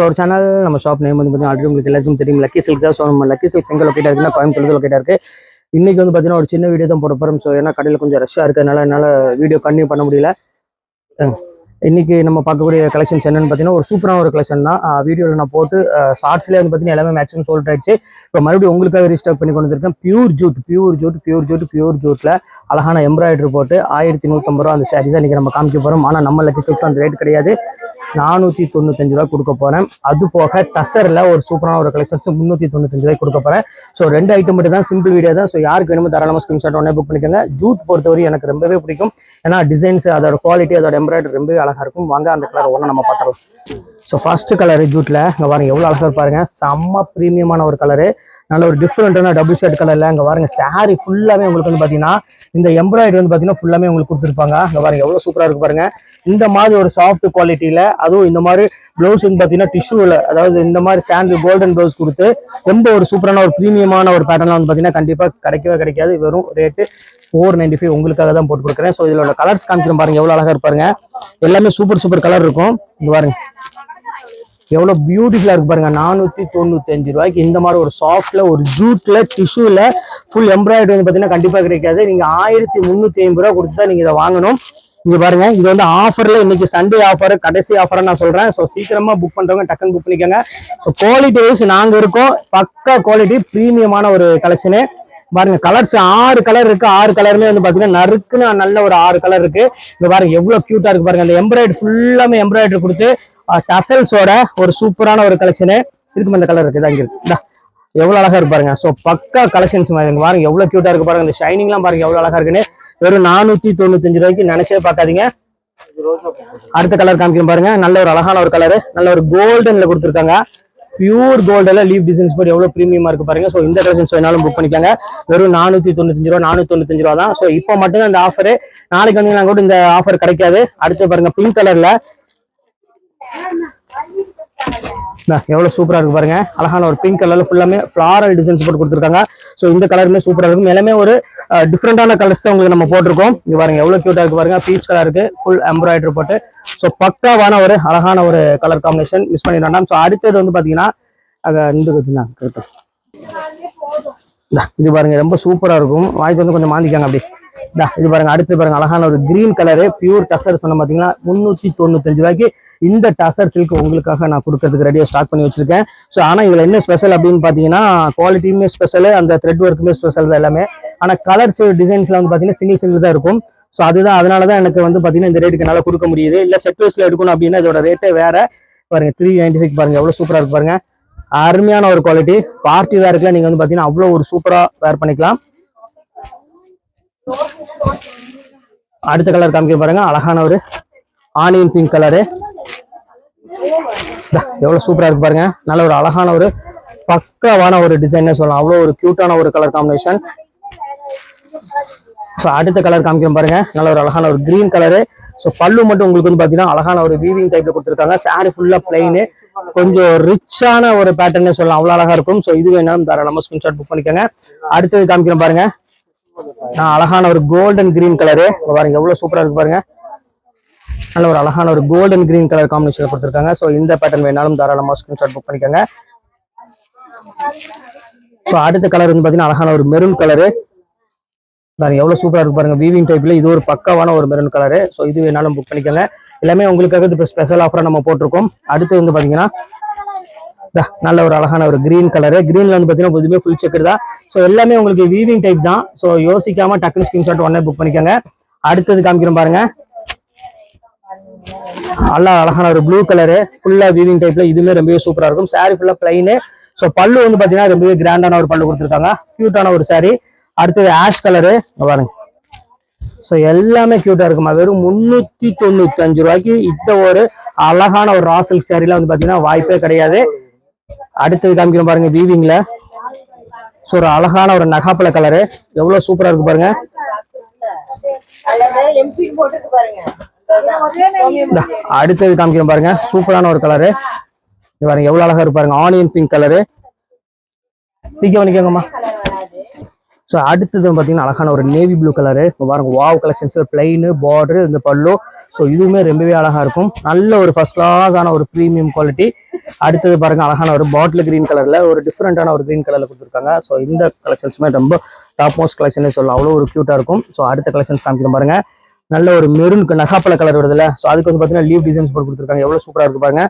ஒரு சேனல் நம்ம shop name வந்து பார்த்தீங்கன்னா ஆல்ரெடி உங்களுக்கு எல்லாருக்கும் தெரியும் லக்கி சில்க் தான். ஸோ நம்ம லக்கி சில்க் எங்கே லொக்கேட் இருக்குன்னா கோயம்புத்தூர் லொக்கேட் இருக்கு. இன்னைக்கு வந்து பார்த்தீங்கன்னா ஒரு சின்ன வீடியோ தான் போட போகிறோம். ஸோ ஏன்னா கடையில் கொஞ்சம் ரஷ்ஷாக இருக்கிறதுனால என்னால் வீடியோ கண்டினியூ பண்ண முடியல. இன்னைக்கு நம்ம பார்க்கக்கூடிய கலெக்ஷன்ஸ் என்னன்னு பார்த்தீங்கன்னா ஒரு சூப்பரான ஒரு கலெக்ஷன் தான். வீடியோவில் நான் போட்டு ஷார்ட்ஸ்லேயே வந்து பார்த்தீங்கன்னா எல்லாமே மேக்ஸிமம் சோல்ட் ஆயிடுச்சு. இப்போ மறுபடியும் உங்களுக்காக ரீஸ்டாக் பண்ணி கொண்டு வந்திருக்கேன். பியூர் ஜூட்டில் அழகான எம்ப்ராய்டரி போட்டு 1150 ரூபா அந்த சாரீஸ் இன்னைக்கு நம்ம காமிக்க போகிறோம். ஆனால் நம்ம லக்கி சில்க்ஸ் அந்த ரேட் கிடையாது, 495 ரூபா கொடுக்க போறேன். அது போக டசர்ல ஒரு சூப்பரான ஒரு கலெக்ஷன்ஸ் 395 ரூபாய் கொடுக்க போறேன். ஸோ 2 ஐட்டம் மட்டும் தான், சிம்பிள் வீடியோ தான். ஸோ யாருக்கு வேணுமோ தாராளமாக ஸ்கிரீன்ஷாட் உடனே புக் பண்ணிக்கோங்க. ஜூட் பொறுத்தவரை எனக்கு ரொம்பவே பிடிக்கும். ஏன்னா டிசைன்ஸ், அதோட குவாலிட்டி, அதோட எம்ப்ராய்டரி ரொம்பவே அழகா இருக்கும். வாங்க அந்த கலர் ஒன்று நம்ம பார்க்கலாம். ஸோ ஃபர்ஸ்ட் கலர் ஜூட்ல இங்கே பாருங்க எவ்வளோ அழகா பாருங்க, செம்ம ப்ரீமியமான ஒரு கலரு, நல்ல ஒரு டிஃப்ரெண்டான டபுள் ஷர்ட் கலர்ல. இங்கே பாருங்க சாரி ஃபுல்லாவே உங்களுக்கு வந்து பார்த்தீங்கன்னா இந்த எம்ப்ராய்டரி வந்து பார்த்தீங்கன்னா ஃபுல்லாமே உங்களுக்கு கொடுத்துருப்பாங்க. இங்கே பாருங்க எவ்வளோ சூப்பராக இருக்கு பாருங்க. இந்த மாதிரி ஒரு சாஃப்ட் குவாலிட்டியில, அதுவும் இந்த மாதிரி பிளவுஸ் வந்து பார்த்தீங்கன்னா டிஷ்யூல, அதாவது இந்த மாதிரி சாண்டில் கோல்டன் பிளவுஸ் கொடுத்து ரொம்ப ஒரு சூப்பரான ஒரு ப்ரீமியமான ஒரு பேட்டர்லாம் வந்து பார்த்தீங்கன்னா கண்டிப்பாக கிடைக்காது. வெறும் ரேட்டு 495 உங்களுக்காக தான் போட்டு கொடுக்குறேன். ஸோ இதோட கலர்ஸ் காமிக்கிறேன் பாருங்க, எவ்வளோ அழகா இருப்பாருங்க. எல்லாமே சூப்பர் கலர் இருக்கும். இங்க பாருங்க எவ்வளவு பியூட்டிஃபுல்லா இருக்கு பாருங்க. 495 ரூபாய்க்கு இந்த மாதிரி ஒரு சாஃப்ட்ல, ஒரு ஜூட்ல, டிஷ்யூல ஃபுல் எம்ப்ராய்டரி வந்து பாத்தீங்கன்னா கண்டிப்பா கிடைக்காது. நீங்க 1350 ரூபாய் கொடுத்து தான் நீங்க இதை வாங்கணும். இங்க பாருங்க, இது வந்து ஆஃபர்ல, இன்னைக்கு சண்டே ஆஃபர், கடைசி ஆஃபர் நான் சொல்றேன். ஸோ சீக்கிரமா புக் பண்றவங்க டக்குன்னு புக் பண்ணிக்கோங்க. ஸோ குவாலிட்டி வைஸ் நாங்க இருக்கோம், பக்கா குவாலிட்டி, பிரீமியமான ஒரு கலெக்ஷனு. பாருங்க கலர்ஸ் 6 கலர் இருக்கு. 6 கலருமே வந்து பாத்தீங்கன்னா நறுக்குன்னு நல்ல ஒரு 6 கலர் இருக்கு. இங்க பாருங்க எவ்வளவு கியூட்டா இருக்கு பாருங்க. அந்த எம்ப்ராய்டரி ஃபுல்லாமே எம்ப்ராய்டரி கொடுத்து டசல்ஸோட ஒரு சூப்பரான ஒரு கலெக்ஷனு இருக்கு. அந்த கலர் இருக்கு, இங்க இருக்கு, எவ்வளவு அழகா இருக்கு பாருங்க. ஸோ பக்கா கலெக்ஷன்ஸ் பாருங்க எவ்வளவு கியூட்டா இருக்கு பாருங்க. இந்த ஷைனிங்லாம் பாருங்க எவ்வளவு அழகா இருக்குன்னு. வெறும் 495 ரூபாய்க்கு நினைச்சே பார்க்காதீங்க. அடுத்த கலர் காமிக்கிறேன் பாருங்க, நல்ல ஒரு அழகான ஒரு கலரு, நல்ல ஒரு கோல்டன்ல கொடுத்துருக்காங்க. பியூர் கோல்டுல லீவ் டிசைன்ஸ் போட்டு எவ்வளவு பிரீமியமா இருக்கு பாருங்க. ஸோ இந்த கலெக்ஷன்ஸ் வேணாலும் புக் பண்ணிக்கோங்க. வெறும் 495 ரூபா, 495 ரூபா தான். ஸோ இப்போ மட்டும்தான் இந்த ஆஃபரு, நாளைக்கு வந்து நாங்கள் கூட இந்த ஆஃபர் கிடைக்காது. அடுத்து பாருங்க பிங்க் கலர்ல எவ்வளவு சூப்பரா இருக்கு பாருங்க. அழகான ஒரு பிங்க் கலர்ல ஃபுல்லாமே ஃபிளாரல் டிசைன்ஸ் போட்டு கொடுத்துருக்காங்க. ஸோ இந்த கலருமே சூப்பரா இருக்கும். எல்லாமே ஒரு டிஃப்ரெண்டான கலர்ஸ் தான் உங்களுக்கு நம்ம போட்டிருக்கோம். இங்க பாருங்க எவ்வளவு கியூட்டா இருக்கு பாருங்க. பீச் கலர் இருக்கு, ஃபுல் எம்ப்ராய்டரி போட்டு. ஸோ பக்காவான ஒரு அழகான ஒரு கலர் காம்பினேஷன், மிஸ் பண்ணிட வேண்டாம். ஸோ அடுத்தது வந்து பாத்தீங்கன்னா இது பாருங்க ரொம்ப சூப்பரா இருக்கும். வாய்க்கு வந்து கொஞ்சம் மாந்திக்காங்க அப்படி. இது பாருங்க, அடுத்து பாருங்க அழகான ஒரு கிரீன் கலரு, பியூர் டசர் சொன்ன பாத்தீங்கன்னா 395 ரூபாய்க்கு இந்த டசர் சில்க் உங்களுக்காக நான் கொடுக்கறதுக்கு ரெடியா ஸ்டார்ட் பண்ணி வச்சிருக்கேன். ஸோ ஆனா இதுல என்ன ஸ்பெஷல் அப்படின்னு பாத்தீங்கன்னா குவாலிட்டியுமே ஸ்பெஷல், அந்த த்ரெட் ஒர்க்குமே ஸ்பெஷல் தான் எல்லாமே. ஆனா கலர்ஸ் டிசைன்ஸ்ல வந்து பாத்தீங்கன்னா சிங்கிள் தான் இருக்கும். ஸோ அதுதான், அதனாலதான் எனக்கு வந்து பாத்தீங்கன்னா இந்த ரேட்டுக்கு என்னால கொடுக்க முடியுது. இல்ல செட் வைஸ்ல எடுக்கணும் அப்படின்னா இதோட ரேட்டே வேற. பாருங்க 395 பாருங்க எவ்வளவு சூப்பரா இருக்கு பாருங்க. அருமையான ஒரு குவாலிட்டி, பார்ட்டி வேர்க்குல நீங்க வந்து பாத்தீங்கன்னா அவ்வளவு ஒரு சூப்பரா வேர் பண்ணிக்கலாம். அடுத்த கலர் காமிக்க பாருங்க, அழகான ஒரு ஆனியன் பிங்க் கலரு, எவ்வளவு சூப்பரா இருக்கு பாருங்க. நல்ல ஒரு அழகான ஒரு பக்காவான ஒரு டிசைன் சொல்லலாம். அவ்வளவு ஒரு கியூட்டான ஒரு கலர் காம்பினேஷன். ஸோ அடுத்த கலர் காமிக்கிறோம் பாருங்க, நல்ல ஒரு அழகான ஒரு கிரீன் கலரு. ஸோ பல்லு மட்டும் உங்களுக்கு வந்து பாத்தீங்கன்னா அழகான ஒரு வீவிங் டைப்ல கொடுத்துருக்காங்க. சாரி ஃபுல்லா பிளைனு, கொஞ்சம் ரிச்சான ஒரு பேட்டர்னே சொல்லலாம், அவ்வளவு அழகா இருக்கும். ஸோ இது வேணாலும் தாராளமா ஸ்கிரீன்ஷாட் புக் பண்ணிக்கோங்க. அடுத்தது காமிக்கிறோம் பாருங்க, அழகான ஒரு கோல்டன் கிரீன் கலரு. பாருங்க எவ்வளவு சூப்பரா இருக்கு பாருங்க. நல்ல ஒரு அழகான ஒரு கோல்டன் கிரீன் கலர் காம்பினேஷன் கொடுத்துருக்காங்க. ஸோ இந்த பேட்டர்ன் வேணாலும் தாராளமா ஸ்கிரீன்ஷாட் புக் பண்ணிக்கோங்க. ஸோ அடுத்த கலர் வந்து பாத்தீங்கன்னா அழகான ஒரு மெரூன் கலரு. பாருங்க எவ்வளவு சூப்பரா இருக்கு பாருங்க, வீவிங் டைப்ல இது ஒரு பக்காவான ஒரு மெரூன் கலரு. ஸோ இது வேணாலும் புக் பண்ணிக்கோங்க. எல்லாமே உங்களுக்காக இப்போ ஸ்பெஷல் ஆஃபரா நம்ம போட்டிருக்கோம். அடுத்து வந்து பாத்தீங்கன்னா நல்ல ஒரு அழகான ஒரு கிரீன் கலரு. கிரீன்ல வந்து பாத்தீங்கன்னா பொதுமே ஃபுல் செக்கர் தான். ஸோ எல்லாமே உங்களுக்கு வீவிங் டைப் தான். ஸோ யோசிக்காம டக்குனு ஸ்கிரீன்ஷாட் உடனே புக் பண்ணிக்கோங்க. அடுத்தது காமிக்கிறோம் பாருங்க, அழகான ஒரு ப்ளூ கலரு, ஃபுல்லா வீவிங் டைப்ல, இதுவுமே ரொம்பவே சூப்பரா இருக்கும். சாரி ஃபுல்லா பிளைனு. ஸோ பல்லு வந்து பாத்தீங்கன்னா ரொம்பவே கிராண்டான ஒரு பல்லு கொடுத்துருக்காங்க, கியூட்டான ஒரு சாரி. அடுத்தது ஆஷ் கலரு பாருங்க. ஸோ எல்லாமே கியூட்டா இருக்குமா. வெறும் 395 ரூபாய்க்கு இந்த ஒரு அழகான ஒரு ரா சில்க் சாரில வந்து பாத்தீங்கன்னா வாய்ப்பே கிடையாது. அடுத்தது காமிக்கிறோம் பாருங்க, வீவிங்ல. ஸோ ஒரு அழகான ஒரு நகாப்பழ கலரு, எவ்வளவு சூப்பரா இருக்கு பாருங்க. அடுத்தது காமிக்கிறோம் பாருங்க, சூப்பரான ஒரு கலரு பாருங்க, எவ்வளவு அழகா இருக்கு பாருங்க. ஆனியன் பிங்க் கலரு, பிக்க பண்ணிக்கோங்கம்மா. ஸோ அடுத்தது பார்த்தீங்கன்னா அழகான ஒரு நேவி ப்ளூ கலரு பாருங்க, வாவ் கலெக்ஷன்ஸ் பிளைனு பார்டரு இந்த பல்லு. ஸோ இதுவுமே ரொம்பவே அழகா இருக்கும். நல்ல ஒரு ஃபர்ஸ்ட் கிளாஸான ஒரு ப்ரீமியம் குவாலிட்டி. அடுத்தது பாருங்க அழகான ஒரு பாட்டில் கிரீன் கலர்ல ஒரு டிஃப்ரெண்டான ஒரு கிரீன் கலர்ல கொடுத்துருக்காங்க. ஸோ இந்த கலெக்ஷன்ஸுமே ரொம்ப டாப் மோஸ்ட் கலெக்ஷனே சொல்லலாம், அவ்வளோ ஒரு கியூட்டா இருக்கும். ஸோ அடுத்த கலெக்ஷன்ஸ் காமிக்கிறோம் பாருங்க. நல்ல ஒரு மெரூனுக்கு நகாப்பழ கலர் வருதுல்ல, ஸோ அதுக்கு வந்து பார்த்தீங்கன்னா லீவ் டிசைன்ஸ் போட்டு கொடுத்துருக்காங்க, எவ்வளோ சூப்பராக இருக்கு பாருங்க.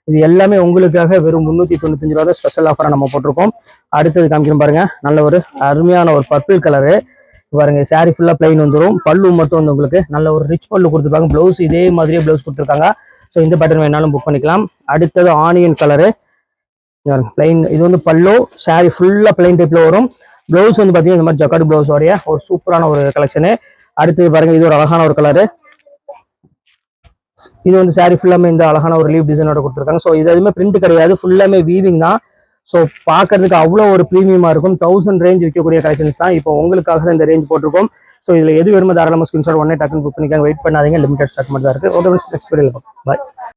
இது எல்லாமே உங்களுக்காக வெறும் 395 ரூபா தான் ஸ்பெஷல் ஆஃபராக நம்ம போட்டிருக்கோம். அடுத்தது காமிக்கிறோம் பாருங்க, நல்ல ஒரு அருமையான ஒரு பர்பிள் கலரு பாருங்க. சாரி ஃபுல்லா பிளைன் வந்துடும், பல்லு மட்டும் வந்து உங்களுக்கு நல்ல ஒரு ரிச் பல்லு கொடுத்துருப்பாங்க. பிளவுஸ் இதே மாதிரியே பிளவுஸ் கொடுத்துருக்காங்க. ஸோ இந்த பேட்டர்ன் வேணாலும் புக் பண்ணிக்கலாம். அடுத்தது ஆனியன் கலரு பிளைன், இது வந்து பல்லு, சாரி ஃபுல்லா பிளைன் டைப்ல வரும். பிளவுஸ் வந்து பாத்தீங்கன்னா இந்த மாதிரி ஜக்கார்டு பிளவுஸ் வரைய ஒரு சூப்பரான ஒரு கலெக்ஷனு. அடுத்தது பாருங்க, இது ஒரு அழகான ஒரு கலரு. இது வந்து சாரி ஃபுல்லாமே இந்த அழகான ஒரு லீவ் டிசைனோட கொடுத்துருக்காங்க. ஸோ இது எதுவுமே பிரிண்ட் கிடையாது, ஃபுல்லாமே வீவிங் தான். ஸோ பார்க்கறதுக்கு அவ்வளோ ஒரு ப்ரீமியமா இருக்கும். 1000 ரேஞ்ச் விற்கக்கூடிய கலெக்ஷன்ஸ் தான் இப்போ உங்களுக்காக இந்த ரேஞ்ச் போட்டிருக்கோம். ஸோ இதில் எது வேணுமோ தாராளமாக ஸ்கிரீன்ஷாட் உடனே டக்குன்னு புக் பண்ணிக்காங்க, வெயிட் பண்ணாதீங்க, லிமிடெட் ஸ்டாக் மட்டும் தான் இருக்கு. ஓகே, நெக்ஸ்ட் வீடியோல பாய்.